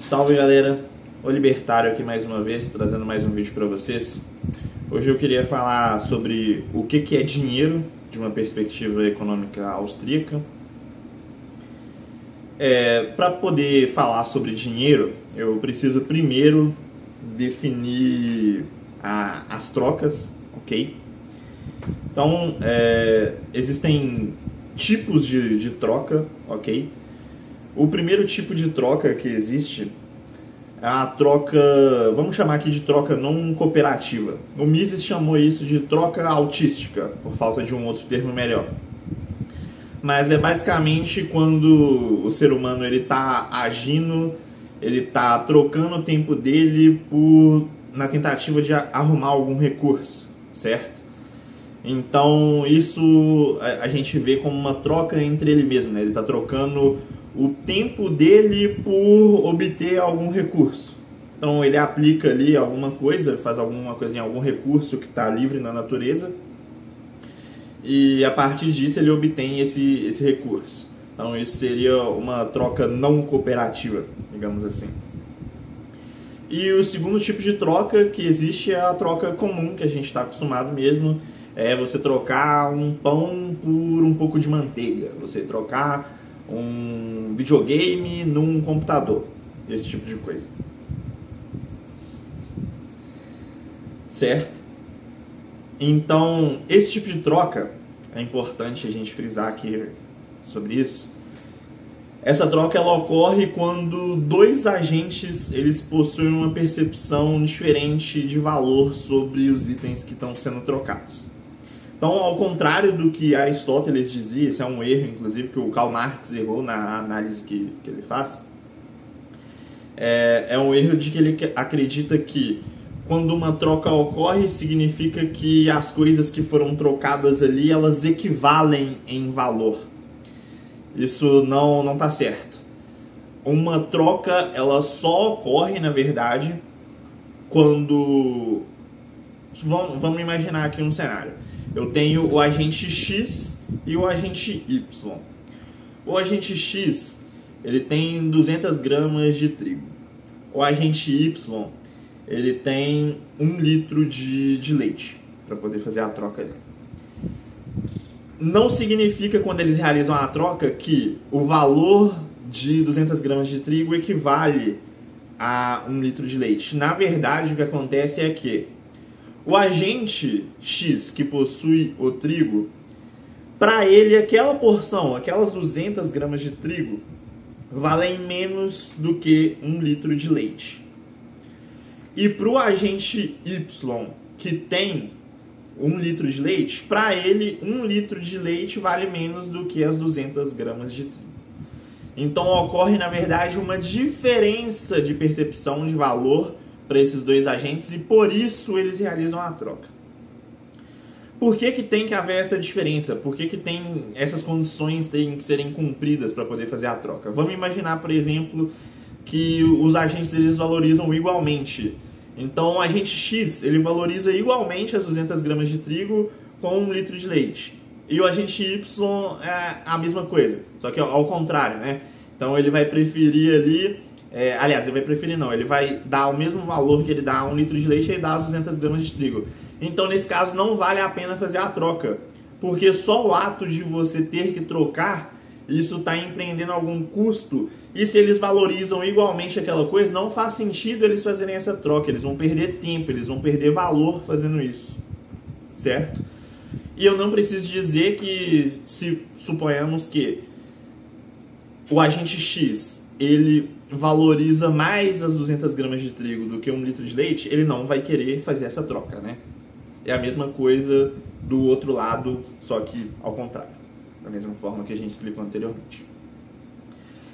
Salve galera, o Libertário aqui mais uma vez, trazendo mais um vídeo para vocês. Hoje eu queria falar sobre o que é dinheiro, de uma perspectiva econômica austríaca. Para poder falar sobre dinheiro, eu preciso primeiro definir as trocas, ok? Então, existem tipos de troca, ok? O primeiro tipo de troca que existe é a troca, vamos chamar aqui de troca não cooperativa. O Mises chamou isso de troca autística, por falta de um outro termo melhor. Mas é basicamente quando o ser humano está agindo, ele está trocando o tempo dele na tentativa de arrumar algum recurso, certo? Então isso a gente vê como uma troca entre ele mesmo, né? Ele está trocando o tempo dele por obter algum recurso. Então ele aplica ali alguma coisa, faz alguma coisa em algum recurso que está livre na natureza, e a partir disso ele obtém esse recurso. Então isso seria uma troca não cooperativa, digamos assim. E o segundo tipo de troca que existe é a troca comum, que a gente está acostumado mesmo. É você trocar um pão por um pouco de manteiga, você trocar um videogame num computador, esse tipo de coisa, certo? Então, esse tipo de troca, é importante a gente frisar aqui sobre isso. Essa troca ela ocorre quando dois agentes eles possuem uma percepção diferente de valor sobre os itens que estão sendo trocados. Então, ao contrário do que Aristóteles dizia, esse é um erro, inclusive, que o Karl Marx errou na análise que ele faz, é um erro de que ele acredita que quando uma troca ocorre, significa que as coisas que foram trocadas ali, elas equivalem em valor. Isso não está certo. Uma troca, ela só ocorre, na verdade, quando... Vamos imaginar aqui um cenário. Eu tenho o agente X e o agente Y. O agente X, ele tem 200 gramas de trigo. O agente Y, ele tem 1 litro de leite, para poder fazer a troca dele. Não significa, quando eles realizam a troca, que o valor de 200 gramas de trigo equivale a 1 litro de leite. Na verdade, o que acontece é que o agente X, que possui o trigo, para ele aquela porção, aquelas 200 gramas de trigo, valem menos do que 1 litro de leite. E para o agente Y, que tem 1 litro de leite, para ele 1 litro de leite vale menos do que as 200 gramas de trigo. Então ocorre, na verdade, uma diferença de percepção de valor para esses dois agentes, e por isso eles realizam a troca. Por que tem que haver essa diferença? Por que tem essas condições têm que serem cumpridas para poder fazer a troca? Vamos imaginar, por exemplo, que os agentes eles valorizam igualmente. Então o agente X ele valoriza igualmente as 200 gramas de trigo com 1 litro de leite. E o agente Y é a mesma coisa, só que ao contrário, né? Então ele vai preferir ali... aliás, ele vai preferir não, ele vai dar o mesmo valor que ele dá a 1 litro de leite e ele dá as 200 gramas de trigo. Então, nesse caso, não vale a pena fazer a troca, porque só o ato de você ter que trocar, isso está empreendendo algum custo, e se eles valorizam igualmente aquela coisa, não faz sentido eles fazerem essa troca, eles vão perder tempo, eles vão perder valor fazendo isso, certo? E eu não preciso dizer que, se suponhamos que o agente X, ele valoriza mais as 200 gramas de trigo do que 1 litro de leite, ele não vai querer fazer essa troca, né? É a mesma coisa do outro lado, só que ao contrário, da mesma forma que a gente explicou anteriormente.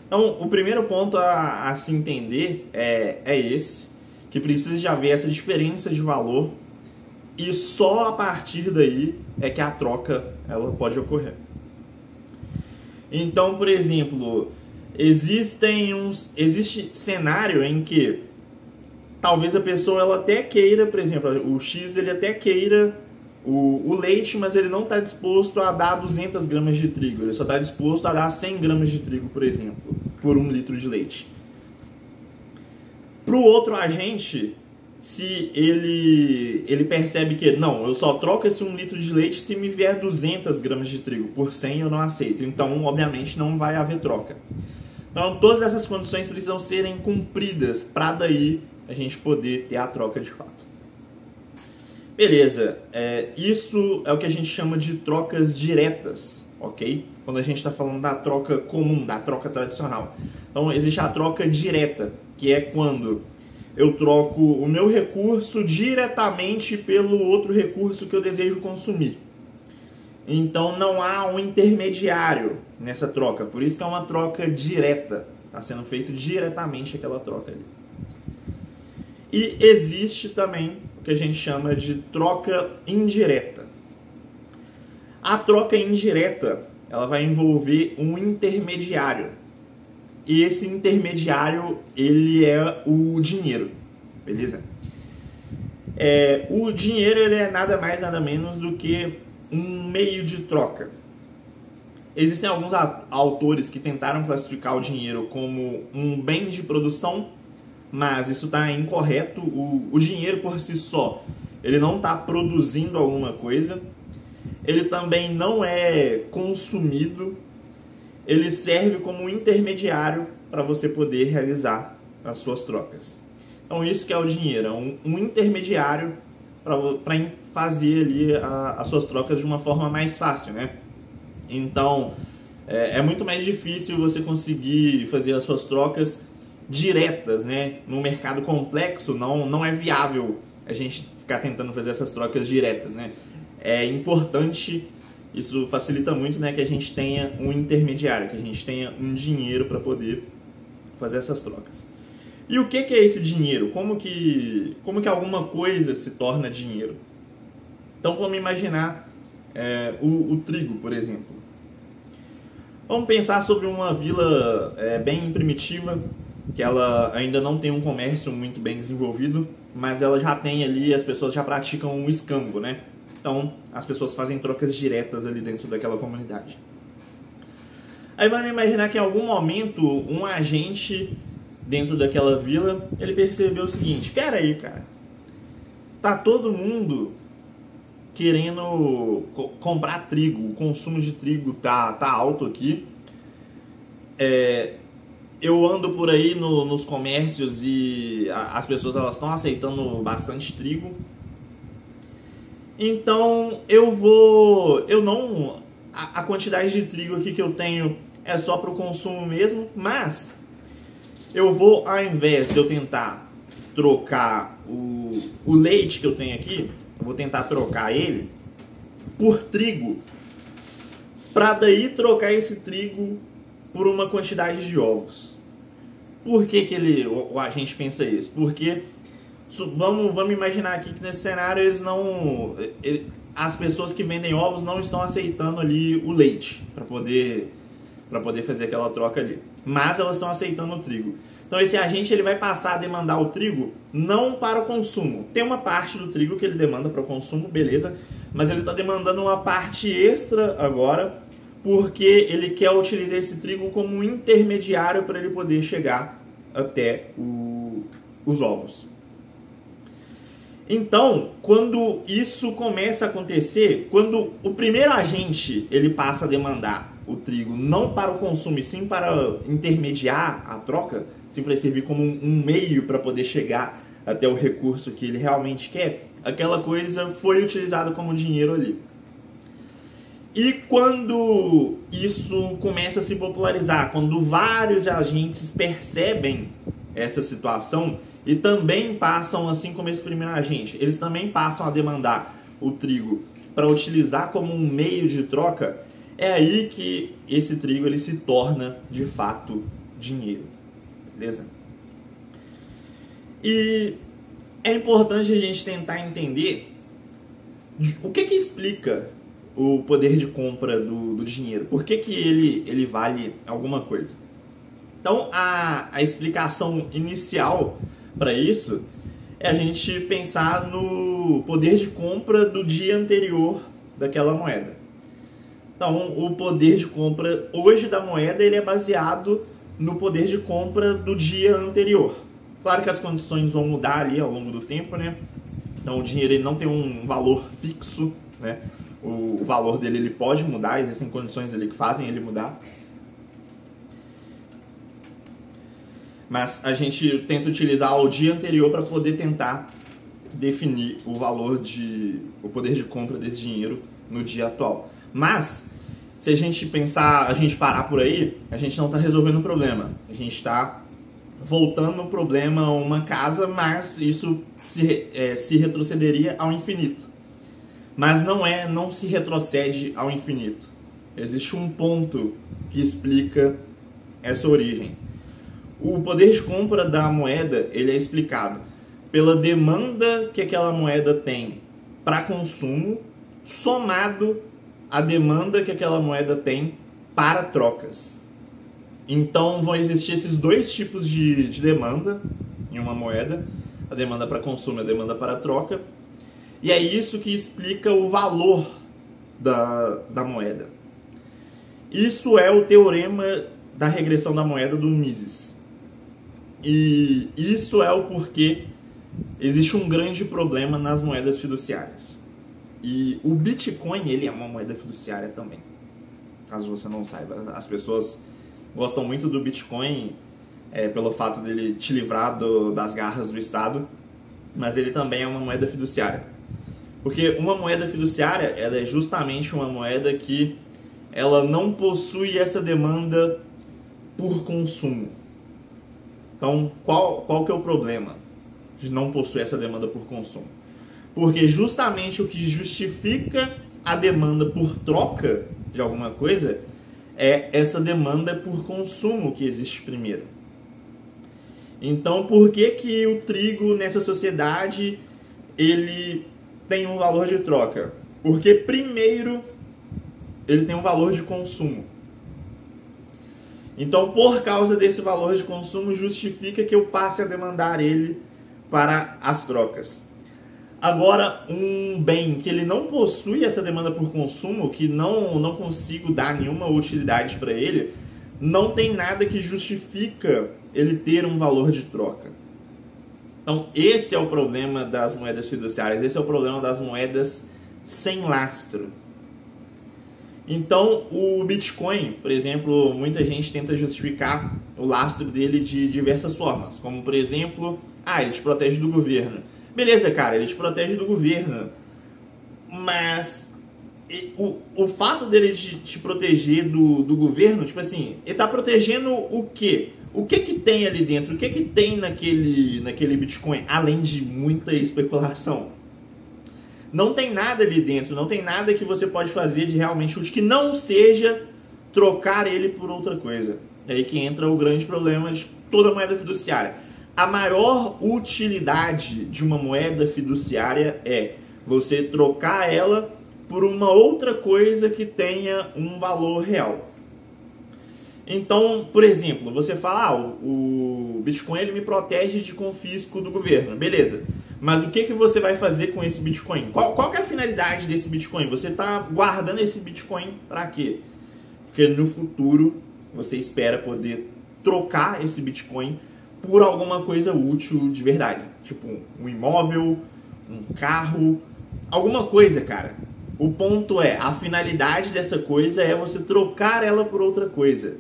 Então, o primeiro ponto a se entender é esse, que precisa de haver essa diferença de valor, e só a partir daí é que a troca ela pode ocorrer. Então, por exemplo, existe cenário em que talvez a pessoa ela até queira, por exemplo, o X ele até queira o leite, mas ele não está disposto a dar 200 gramas de trigo, ele só está disposto a dar 100 gramas de trigo, por exemplo, por 1 litro de leite. Para o outro agente, se ele percebe que não, eu só troco esse 1 litro de leite se me vier 200 gramas de trigo, por 100 eu não aceito. Então, obviamente, não vai haver troca. Então, todas essas condições precisam serem cumpridas para daí a gente poder ter a troca de fato. Beleza, isso é o que a gente chama de trocas diretas, ok? Quando a gente está falando da troca comum, da troca tradicional. Então, existe a troca direta, que é quando eu troco o meu recurso diretamente pelo outro recurso que eu desejo consumir. Então, não há um intermediário nessa troca, por isso que é uma troca direta. Está sendo feito diretamente aquela troca ali. E existe também o que a gente chama de troca indireta. A troca indireta, ela vai envolver um intermediário. E esse intermediário, ele é o dinheiro, beleza? O dinheiro, ele é nada mais, nada menos do que um meio de troca. Existem alguns autores que tentaram classificar o dinheiro como um bem de produção, mas isso está incorreto. O dinheiro por si só, ele não está produzindo alguma coisa, ele também não é consumido, ele serve como um intermediário para você poder realizar as suas trocas. Então isso que é o dinheiro, é um intermediário para fazer ali as suas trocas de uma forma mais fácil, né? Então é muito mais difícil você conseguir fazer as suas trocas diretas, né? No mercado complexo não é viável a gente ficar tentando fazer essas trocas diretas, né? É importante, isso facilita muito, né, que a gente tenha um intermediário, que a gente tenha um dinheiro para poder fazer essas trocas. E o que é esse dinheiro? Como que alguma coisa se torna dinheiro? Então vamos imaginar o trigo, por exemplo. Vamos pensar sobre uma vila bem primitiva, que ela ainda não tem um comércio muito bem desenvolvido, mas ela já tem ali, as pessoas já praticam um escambo, né? Então, as pessoas fazem trocas diretas ali dentro daquela comunidade. Aí vamos imaginar que em algum momento, um agente dentro daquela vila, ele percebeu o seguinte: pera aí, cara, tá todo mundo querendo comprar trigo, o consumo de trigo tá alto aqui. Eu ando por aí nos comércios e as pessoas elas estão aceitando bastante trigo. Então a quantidade de trigo aqui que eu tenho é só para o consumo mesmo, mas eu vou, ao invés de eu tentar trocar o leite que eu tenho aqui, eu vou tentar trocar ele por trigo, para daí trocar esse trigo por uma quantidade de ovos. Por que o agente pensa isso? Porque vamos imaginar aqui que nesse cenário as pessoas que vendem ovos não estão aceitando ali o leite para poder fazer aquela troca ali, mas elas estão aceitando o trigo. Então esse agente ele vai passar a demandar o trigo não para o consumo. Tem uma parte do trigo que ele demanda para o consumo, beleza, mas ele está demandando uma parte extra agora, porque ele quer utilizar esse trigo como um intermediário para ele poder chegar até os ovos. Então, quando isso começa a acontecer, quando o primeiro agente ele passa a demandar o trigo não para o consumo, e sim para intermediar a troca, sim para servir como um meio para poder chegar até o recurso que ele realmente quer, aquela coisa foi utilizada como dinheiro ali. E quando isso começa a se popularizar, quando vários agentes percebem essa situação e também passam, assim como esse primeiro agente, eles também passam a demandar o trigo para utilizar como um meio de troca, é aí que esse trigo ele se torna de fato dinheiro, beleza? E é importante a gente tentar entender o que explica o poder de compra do dinheiro, por que ele vale alguma coisa. Então a explicação inicial para isso é a gente pensar no poder de compra do dia anterior daquela moeda. Então, o poder de compra hoje da moeda ele é baseado no poder de compra do dia anterior. Claro que as condições vão mudar ali ao longo do tempo, né? Então o dinheiro ele não tem um valor fixo, né? O valor dele ele pode mudar, existem condições ali que fazem ele mudar. Mas a gente tenta utilizar o dia anterior para poder tentar definir o valor o poder de compra desse dinheiro no dia atual. Mas se a gente pensar, a gente parar por aí, a gente não está resolvendo o problema. A gente está voltando o problema a uma casa, mas isso se retrocederia ao infinito. Mas não se retrocede ao infinito. Existe um ponto que explica essa origem. O poder de compra da moeda ele é explicado pela demanda que aquela moeda tem para consumo, somado à demanda que aquela moeda tem para trocas. Então vão existir esses dois tipos de demanda em uma moeda, a demanda para consumo e a demanda para troca, e é isso que explica o valor da moeda. Isso é o teorema da regressão da moeda do Mises. E isso é o porquê existe um grande problema nas moedas fiduciárias. E o Bitcoin, ele é uma moeda fiduciária também. Caso você não saiba, as pessoas gostam muito do Bitcoin pelo fato dele te livrar das garras do Estado, mas ele também é uma moeda fiduciária. Porque uma moeda fiduciária, ela é justamente uma moeda que ela não possui essa demanda por consumo. Então, qual que é o problema de não possuir essa demanda por consumo? Porque justamente o que justifica a demanda por troca de alguma coisa é essa demanda por consumo que existe primeiro. Então, por que o trigo nessa sociedade ele tem um valor de troca? Porque primeiro ele tem um valor de consumo. Então, por causa desse valor de consumo, justifica que eu passe a demandar ele para as trocas. Agora, um bem que ele não possui essa demanda por consumo, que não consigo dar nenhuma utilidade para ele, não tem nada que justifica ele ter um valor de troca. Então, esse é o problema das moedas fiduciárias, esse é o problema das moedas sem lastro. Então, o Bitcoin, por exemplo, muita gente tenta justificar o lastro dele de diversas formas, como, por exemplo, ele te protege do governo. Beleza, cara, ele te protege do governo, mas o fato dele te proteger do governo, tipo assim, ele tá protegendo o quê? O que tem ali dentro? O que tem naquele Bitcoin, além de muita especulação? Não tem nada ali dentro, não tem nada que você pode fazer de realmente útil que não seja trocar ele por outra coisa. É aí que entra o grande problema de toda moeda fiduciária. A maior utilidade de uma moeda fiduciária é você trocar ela por uma outra coisa que tenha um valor real. Então, por exemplo, você fala, o Bitcoin ele me protege de confisco do governo, beleza. Mas o que você vai fazer com esse Bitcoin? Qual que é a finalidade desse Bitcoin? Você está guardando esse Bitcoin para quê? Porque no futuro você espera poder trocar esse Bitcoin por alguma coisa útil de verdade. Tipo um imóvel, um carro, alguma coisa, cara. O ponto é, a finalidade dessa coisa é você trocar ela por outra coisa.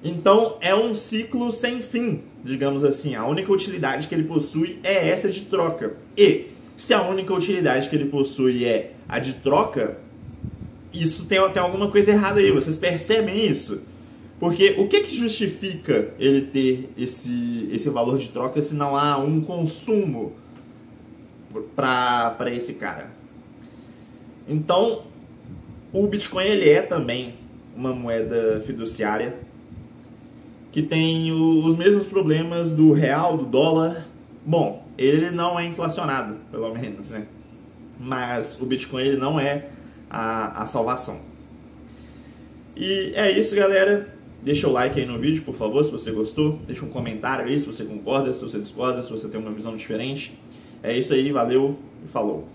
Então é um ciclo sem fim, digamos assim. A única utilidade que ele possui é essa de troca. E se a única utilidade que ele possui é a de troca, isso tem alguma coisa errada aí. Vocês percebem isso? Porque o que justifica ele ter esse valor de troca se não há um consumo para esse cara? Então, o Bitcoin ele é também uma moeda fiduciária que tem os mesmos problemas do real, do dólar. Bom, ele não é inflacionado, pelo menos, né? Mas o Bitcoin ele não é a salvação. E é isso, galera. Deixa o like aí no vídeo, por favor, se você gostou. Deixa um comentário aí se você concorda, se você discorda, se você tem uma visão diferente. É isso aí, valeu e falou.